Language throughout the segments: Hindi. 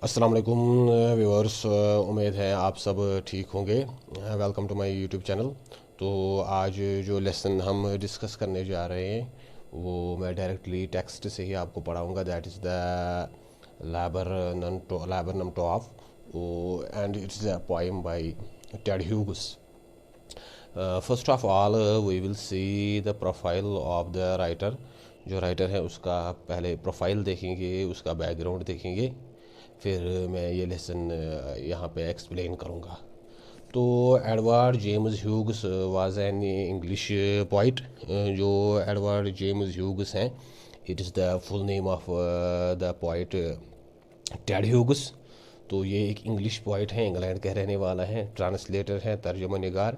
अस्सलाम वालेकुम व्यूअर्स, उम्मीद है आप सब ठीक होंगे। Welcome to my YouTube channel. तो आज जो लेसन हम डिस्कस करने जा रहे हैं वो मैं डायरेक्टली टेक्स्ट से ही आपको पढ़ाऊँगा। That is the laburnum top and it's a poem by Ted Hughes. First of all we will see the profile of the writer. जो राइटर है उसका पहले प्रोफाइल देखेंगे, उसका बैकग्राउंड देखेंगे, फिर मैं ये लेसन यहाँ पे एक्सप्लेन करूँगा। तो Edward James Hughes was an English poet. जो एडवर्ड जेम्स ह्यूग्स हैं, it is the full name of the poet Ted Hughes. तो ये एक इंग्लिश पोइट हैं, इंग्लैंड का रहने वाला है, ट्रांसलेटर है, तर्जुमा निगार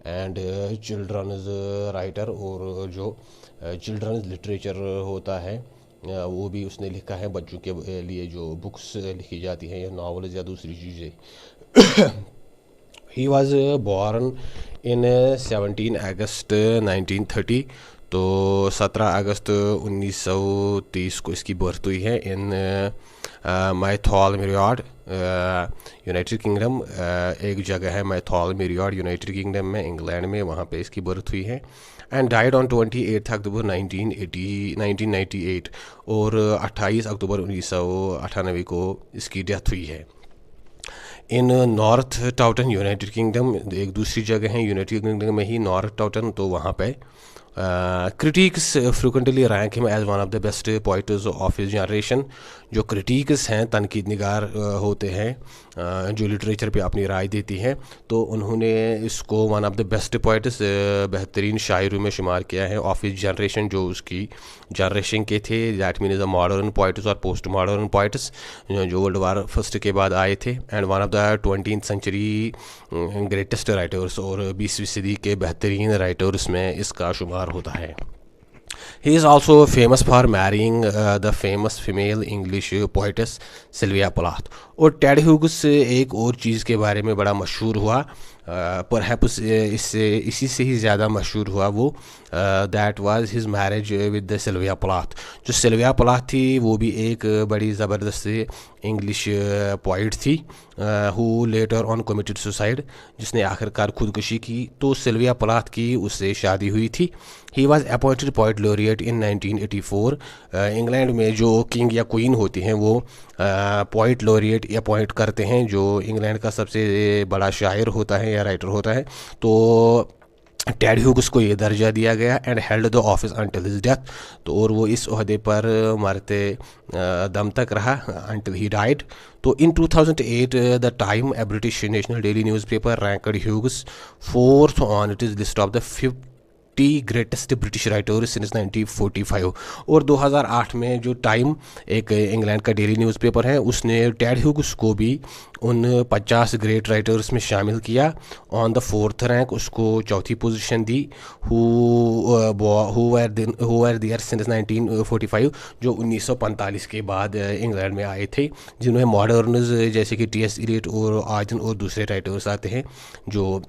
एंड चिल्ड्रंस राइटर। और जो चिल्ड्रंस लिटरेचर होता है वो भी उसने लिखा है। बच्चों के लिए जो बुक्स लिखी जाती हैं या नावल्स या दूसरी चीज़ें। ही वॉज बॉर्न इन 17 अगस्त 1930। तो 17 अगस्त 1930 को इसकी बर्थ हुई है इन माइथॉल मेरियड, यूनाइटेड किंगडम। एक जगह है माइथॉल मेरियड यूनाइटेड किंगडम में, इंग्लैंड में, वहाँ पे इसकी बर्थ हुई है। एंड डाइड ऑन 28 अक्टूबर 1998। और 28 अक्टूबर 1998 को इसकी डेथ हुई है। इन नॉर्थ टाउटन यूनाइटेड किंगडम, एक दूसरी जगह है यूनाइटेड किंगडम में ही, नॉर्थ टाउटन। तो वहाँ पे critics frequently rank him as one of the best poets of his generation. जो क्रिटिक्स हैं, तनकीद निगार होते हैं, जो लिटरेचर पे अपनी राय देती हैं, तो उन्होंने इसको one of the best poets, बेहतरीन शायरों में शुमार किया है ऑफ हिज जनरेशन, जो उसकी जनरेशन के थे। That mean the modern poets और पोस्ट मॉडर्न पोइट्स जो वर्ल्ड वार फर्स्ट के बाद आए थे। And one of the 20th century greatest writers, और 20वीं सदी के बेहतरीन राइटर्स में इसका शुमार होता है। He is also famous for marrying the famous female English poetess Sylvia Plath। और टेड ह्यूग्स एक और चीज़ के बारे में बड़ा मशहूर हुआ, परहैप्स इसी से ही ज़्यादा मशहूर हुआ वो, that was his marriage with the Sylvia Plath. जो सिल्विया प्लाथ थी वो भी एक बड़ी ज़बरदस्त इंग्लिश पोइट थी, who later on committed suicide, जिसने आखिरकार खुदकुशी की। तो सिल्विया प्लाथ की उससे शादी हुई थी। He was appointed poet laureate in 1984। England में जो किंग या क्वीन होती हैं वो पोइट लॉरिएट अपॉइंट करते हैं, जो इंग्लैंड का सबसे बड़ा शायर होता है या राइटर होता है। तो टेड ह्यूग्स को ये दर्जा दिया गया and held the office until his death. तो और वो इस ओहदे पर मरते दम तक रहा, अंटिल ही डाइड। तो इन 2008 the time, A British national daily newspaper, ranked Hughes fourth on it is list of the 50 greatest British writers since 1945। और 2008 में जो टाइम, एक इंग्लैंड का डेली न्यूज़पेपर है, उसने टेड ह्यूग्स को भी उन 50 ग्रेट राइटर्स में शामिल किया। ऑन द फोर्थ रैंक उसको चौथी पोजीशन दी। हु वर देयर सिंस 1945, जो 1945 के बाद इंग्लैंड में आए थे, जिन्होंने मॉडर्नस जैसे कि टी.एस. इलियट और आर्जन और दूसरे राइटर्स आते हैं जो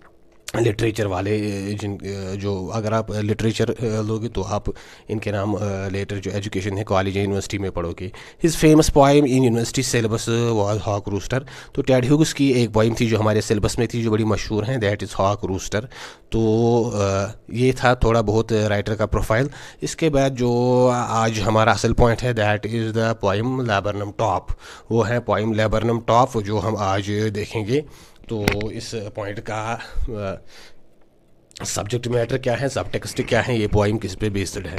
लिटरेचर वाले, जिन जो अगर आप लिटरेचर लोगे तो आप इनके नाम लेटर जो एजुकेशन है कॉलेज या यूनिवर्सिटी में पढ़ोगे। His famous poem in university syllabus was hawk roosting. तो टेड ह्यूग्स की एक पोइम थी जो हमारे सिलेबस में थी, जो बड़ी मशहूर है, दैट इज़ हॉक रूस्टर। तो ये था थोड़ा बहुत राइटर का प्रोफाइल। इसके बाद जो आज हमारा असल पॉइंट है, that is the poem laburnum top. वो है पोइम लैबरनम टॉप, जो हम आज देखेंगे। तो इस पॉइंट का सब्जेक्ट मैटर क्या है, सब टेक्स्ट क्या है, ये पोइम किस पे बेस्ड है।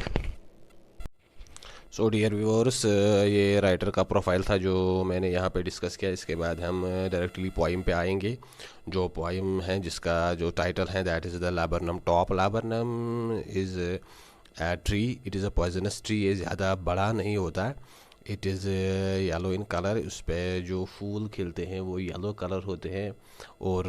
सो डियर व्यूअर्स, ये राइटर का प्रोफाइल था जो मैंने यहाँ पे डिस्कस किया। इसके बाद हम डायरेक्टली पोइम पे आएंगे। जो पोइम है जिसका जो टाइटल है, that is the laburnum top. Laburnum is a tree, it is a poisonous tree. ये ज़्यादा बड़ा नहीं होता। It is yellow in colour. उस पर जो फूल खिलते हैं वो येलो कलर होते हैं। और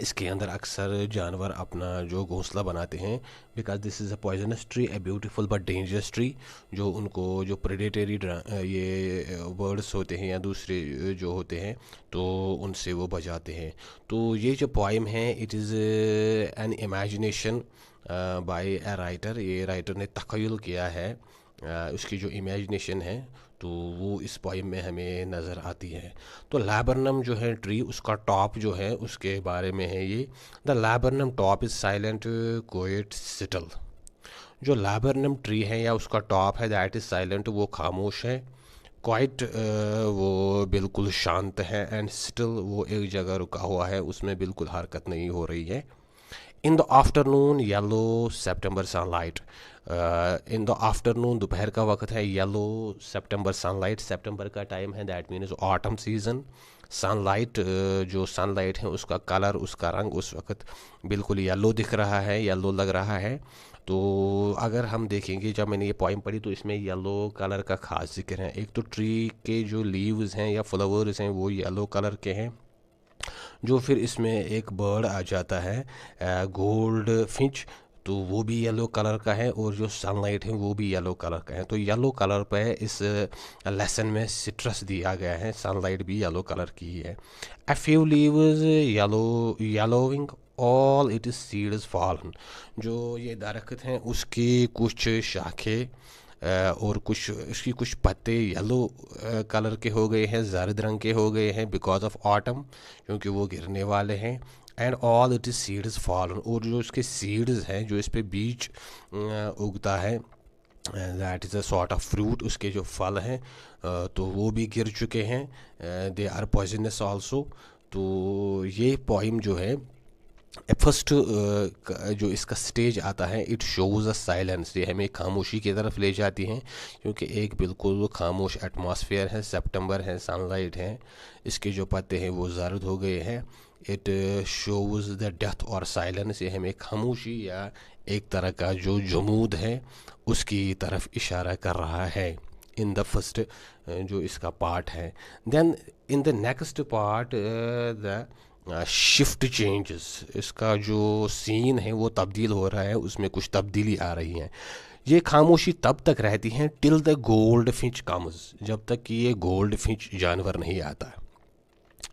इसके अंदर अक्सर जानवर अपना जो घोंसला बनाते हैं, because this is a poisonous tree, a beautiful but dangerous tree. जो उनको जो प्रेडेटरी ये बर्ड्स होते हैं या दूसरे जो होते हैं, तो उनसे वो बचाते हैं। तो ये जो पोइम है, it is an imagination by a writer. ये राइटर ने तख़य्युल किया है, उसकी जो इमेजिनेशन है। तो वो इस पोइम में हमें नज़र आती है। तो लैबरनम जो है ट्री, उसका टॉप जो है उसके बारे में है ये, the laburnum top is silent quite still. जो लैबरनम ट्री है या उसका टॉप है दैट इज़ साइलेंट, वो खामोश है, क्वाइट वो बिल्कुल शांत है, एंड स्टिल वो एक जगह रुका हुआ है, उसमें बिल्कुल हरकत नहीं हो रही है। In the afternoon yellow September sunlight, in the afternoon दोपहर का वक्त है, येलो सितंबर सनलाइट, सितंबर का टाइम है, that means autumn season. Sunlight जो सनलाइट है उसका कलर, उसका रंग उस वक्त बिल्कुल येलो दिख रहा है, येलो लग रहा है। तो अगर हम देखेंगे, जब मैंने ये पोइम पढ़ी तो इसमें येलो कलर का ख़ास जिक्र है। एक तो ट्री के जो लीव्स हैं या फ्लावर्स हैं वो येलो कलर के हैं, जो फिर इसमें एक बर्ड आ जाता है गोल्ड फिंच, तो वो भी येलो कलर का है, और जो सनलाइट है वो भी येलो कलर का है। तो येलो कलर पे इस लेसन में सिट्रस दिया गया है, सनलाइट भी येलो कलर की ही है। A few leaves yellowing, all it is seeds fallen. जो ये दरख्त हैं उसकी कुछ शाखें और कुछ इसकी कुछ पत्ते येलो कलर के हो गए हैं, जर्द रंग के हो गए हैं, बिकॉज ऑफ ऑटम, क्योंकि वो गिरने वाले हैं। And all it is seeds fallen, और जो इसके सीड्स हैं, जो इस पे बीज उगता है, that is a sort of fruit, उसके जो फल हैं तो वो भी गिर चुके हैं, दे आर पॉइजनस आल्सो। तो ये पोइम जो है फर्स्ट जो इसका स्टेज आता है, इट शोज़ अ साइलेंस, ये हमें खामोशी की तरफ ले जाती हैं, क्योंकि एक बिल्कुल खामोश एटमॉस्फेयर है, सितंबर है, सनलाइट है, इसके जो पत्ते हैं वो जर्द हो गए हैं। इट शोज़ द डेथ और साइलेंस, ये हमें खामोशी या एक तरह का जो जमूद है उसकी तरफ इशारा कर रहा है इन द फर्स्ट जो इसका पार्ट है। Then in the next part the shift changes, इसका जो सीन है वो तब्दील हो रहा है, उसमें कुछ तब्दीली आ रही है। ये खामोशी तब तक रहती है till the gold Finch comes, जब तक कि ये गोल्ड फिंच जानवर नहीं आता।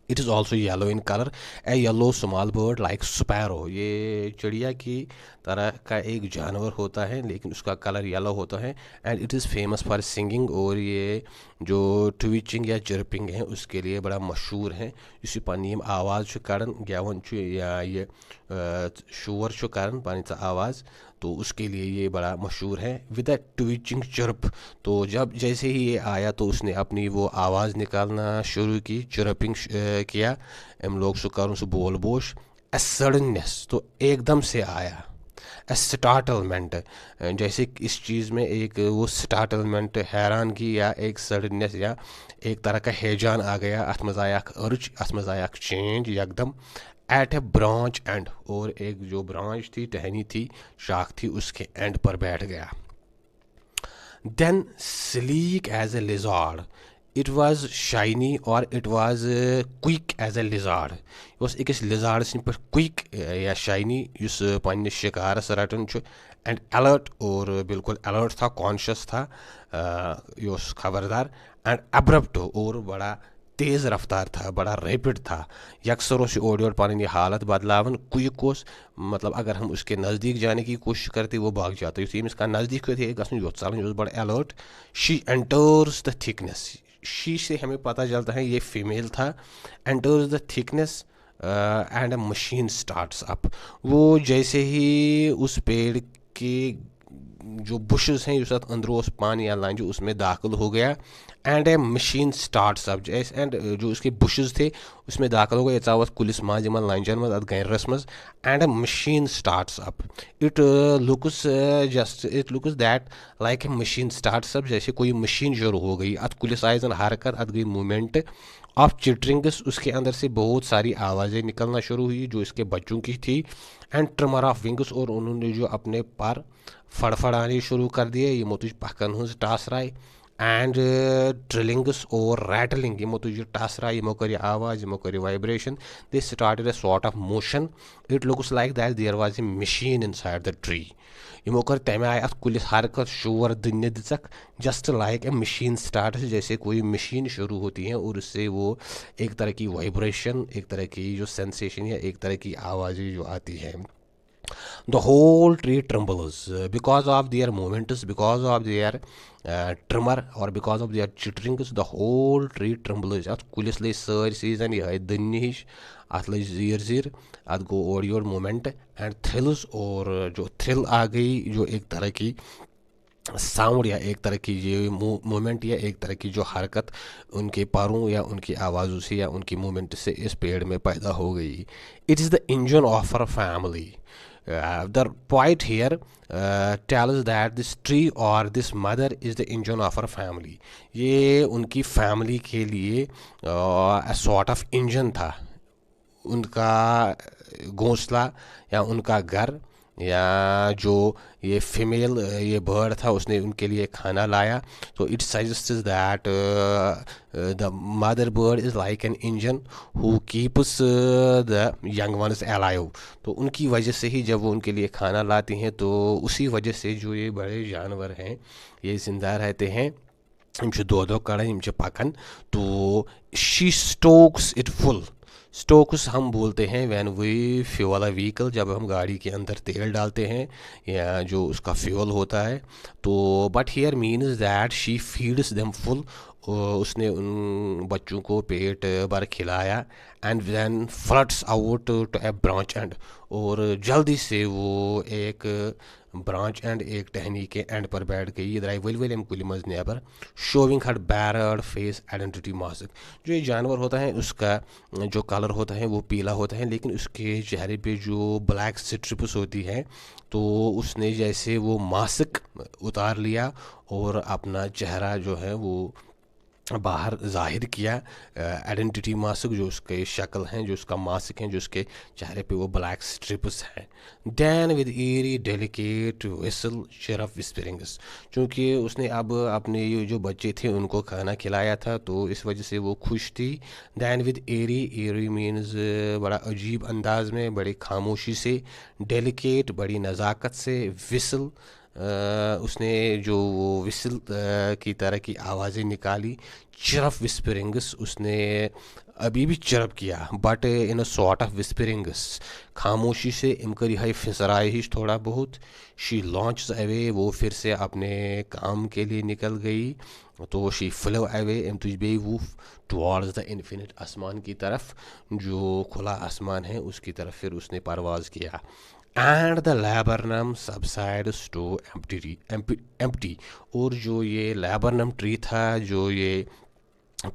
It is also yellow in colour, A yellow small bird like sparrow, ये चिड़िया की तरह का एक जानवर होता है लेकिन उसका कलर येलो होता है। And it is famous for singing, और ये जो ट्विचिंग या चिरपिंग है उसके लिए बड़ा मशहूर है। इस पनीम आवाज़ कड़न गेवन या ये शोर कड़न पानी आवाज़, तो उसके लिए ये बड़ा मशहूर है। विद अ ट्विचिंग चिरप, तो जब जैसे ही ये आया तो उसने अपनी वो आवाज़ निकालना शुरू की, चिरपिंग किया, हम लोग सो करूँ सो बोल बोश। ए सडननेस, तो एकदम से आया। ए स्टार्टलमेंट, जैसे इस चीज़ में एक वो स्टार्टलमेंट, हैरान की, या एक सडननेस या एक तरह का हैजान आ गया, अथ मज़ आया अर्ज, अथ मज़ आया चेंज एकदम। एट ए ब्रांच एंड, और एक जो ब्रांच थी, टहनी थी, शाख थी, उसके एंड पर बैठ गया। Then sleek as a lizard, it was shiny और it was quick as a lizard, यह was अकिस लिजार्ड सिंह पर क्विक या शाइनी, युस पन्निस शिकारस रटन छु, एंड अलर्ट, और बिल्कुल अलर्ट था, कॉन्शियस था, यह was खबरदार, एंड अब्रप्ट, और बड़ा तेज़ रफ्तार था, बड़ा रैपिड था। यकसर उस ओर और पानी हालत बदलावन, क्विक ओस, मतलब अगर हम उसके नज़दीक जाने की कोशिश करते वो भाग जाता है, इसका नज़दीक थे गसन बड़ा alert. She enters the thickness, she से हमें पता चलता है ये फीमेल था। Enters the thickness and a machine starts up, वो जैसे ही उस पेड़ के जो बुशेस हैं उस अंदर उस पानी या लाइन जो उसमें दाखिल हो गया, and A machine starts up, and जो उसके बुशेस थे उसमें दाखिल हो गया, ये कुलिस माज यमन लाइन मज अत गैरस मज, and A machine starts up. It looks just it looks that like a machine starts up, जैसे कोई मशीन शुरू हो गई, अत कुलिस आए जन हरकत, अत गई मूवमेंट ऑफ चिटरिंग्स, उसके अंदर से बहुत सारी आवाज़ें निकलना शुरू हुई जो इसके बच्चों की थी। एंड ट्रमर ऑफ विंग्स, और उन्होंने जो अपने पर फड़फड़ाने शुरू कर दिए, ये मोतुज पकन हूँ टासराई, एंड ट्रिलिंग्स और रैटलिंग, यमो तुझ टासराई, यमो कर आवाज़, यमो कर vibration, they started a sort of motion, it looks like that there was a machine inside the tree, यमो कर तमें आय अत कुलिस हरकत शोर दिन दिचक, just like a machine start, जैसे कोई मशीन शुरू होती है और उससे वो एक तरह की वाइब्रेशन, एक तरह की जो सेंसेशन या एक तरह की आवाज़ें जो आती है। The whole tree trembles because of their movements, because of their tremor, or because of their chitterings. The whole tree trembles. At kulis lay sari zan yeh dani hish, at lay zir zir, at go और योर मोमेंट एंड थ्रिल्स, और जो थ्रिल आ गई, जो एक तरह की साउंड या एक तरह की ये मूवमेंट या एक तरह की जो हरकत उनके पैरों या उनकी आवाज़ों से या उनकी मूवमेंट से इस पेड़ में पैदा हो गई. It is the engine of our family. The poet here tells that this tree or this mother is the engine of our family. ये उनकी फैमिली के लिए a sort of engine था. उनका घोंसला या उनका घर, या जो ये फीमेल ये बर्ड था उसने उनके लिए खाना लाया. तो it suggest that the mother bird is like an engine who keeps the young ones alive. तो उनकी वजह से ही जब वो उनके लिए खाना लाती हैं, तो उसी वजह से जो ये बड़े जानवर हैं ये ज़िंदा रहते हैं. यम दो कड़न, यम पकन. तो she stokes it full. Stokes हम बोलते हैं when we fuel a vehicle, जब हम गाड़ी के अंदर तेल डालते हैं या जो उसका फ्यूल होता है. तो but here means that she feeds them full. उसने उन बच्चों को पेट भर खिलाया. And then floods out to a branch end, और जल्दी से वो एक ब्रांच एंड एक टहनी के एंड पर बैठ गई. द्राई विल विल एम कुली मज नेबर शोविंग हर बैरड फेस आइडेंटिटी मास्क. जो ये जानवर होता है उसका जो कलर होता है वो पीला होता है, लेकिन उसके चेहरे पे जो ब्लैक स्ट्रिप्स होती हैं, तो उसने जैसे वो मास्क उतार लिया और अपना चेहरा जो है वो बाहर जाहिर किया. आइडेंटिटी मास्क, जो उसके शक्ल हैं, जो उसका मास्क हैं, जो उसके चेहरे पे वो ब्लैक स्ट्रिप्स हैं. Then with eerie delicate whistle शरफ विस्परिंग्स. चूँकि उसने अब अपने ये जो बच्चे थे उनको खाना खिलाया था, तो इस वजह से वो खुश थी. दैन विद एरी मीन्स बड़ा अजीब अंदाज में, बड़ी खामोशी से. डेलिकेट बड़ी नज़ाकत से. विसल उसने जो वो विसल की तरह की आवाज़ें निकाली. चरफ विस्परिंग्स, उसने अभी भी चरप किया, but in a sort of whisperings, खामोशी से. इनकर यह फिसराए ही थोड़ा बहुत. शी लॉन्च अवे, वो फिर से अपने काम के लिए निकल गई. तो शी फ्लो अवे एम तुझ बे वूफ टुवार्ड्स द इन्फिनिट, आसमान की तरफ, जो खुला आसमान है उसकी तरफ फिर उसने परवाज़ किया. And the laburnum subsides to empty. और जो ये लैबरनम ट्री था, जो ये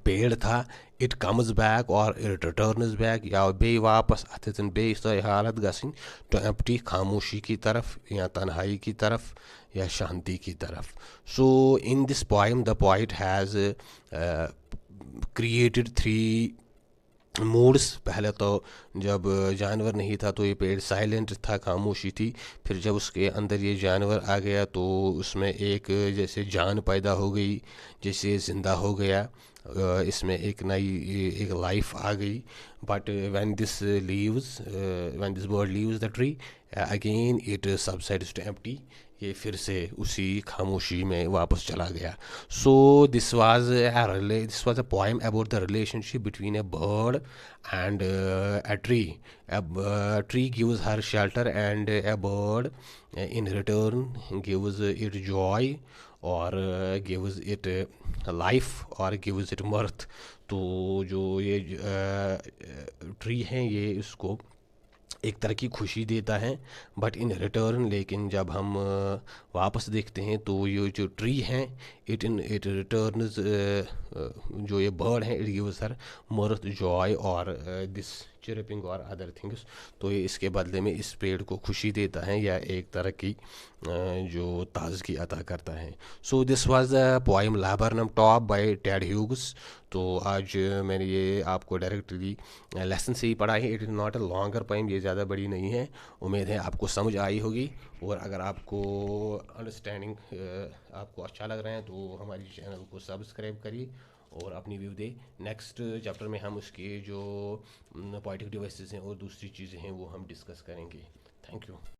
पेड़ था, इट कम्स बैक और इट रिटर्न्स बैक, या बे वापस अतन बे सही हालत गसिन टू एम्प्टी, खामोशी की तरफ या तन्हाई की तरफ या शांति की तरफ. So in this poem the poet has created 3 moods. पहले तो जब जानवर नहीं था तो ये पेड़ साइलेंट था, खामोशी थी. फिर जब उसके अंदर ये जानवर आ गया तो उसमें एक जैसे जान पैदा हो गई, जैसे ज़िंदा हो गया. इसमें एक नई एक लाइफ आ गई. But when this bird leaves the tree again it subsides to empty. ये फिर से उसी खामोशी में वापस चला गया. So this was a poem about the relationship between a bird and a tree. A tree gives her shelter and a bird in return gives it joy, or gives it life, or gives it mirth. तो जो ये ट्री हैं ये इसको एक तरह की खुशी देता है, बट इन रिटर्न, लेकिन जब हम वापस देखते हैं तो ये जो ट्री हैं इट रिटर्न, जो ये बर्ड हैं it gives her mirth, Joy और दिस चिरपिंग और अदर थिंग्स. तो ये इसके बदले में इस पेड़ को खुशी देता है या एक तरह की जो ताजगी अता करता है. So this was the poem laburnum top by Ted Hughes. तो आज मैंने ये आपको डायरेक्टली लेसन से ही पढ़ा है. It is not a longer poem, ये ज़्यादा बड़ी नहीं है. उम्मीद है आपको समझ आई होगी, और अगर आपको अंडरस्टैंडिंग आपको अच्छा लग रहा है तो हमारी चैनल को सब्सक्राइब करिए और अपनी व्यू दे. नेक्स्ट चैप्टर में हम उसके जो पोएटिक डिवाइसेस हैं और दूसरी चीज़ें हैं वो हम डिस्कस करेंगे. Thank you.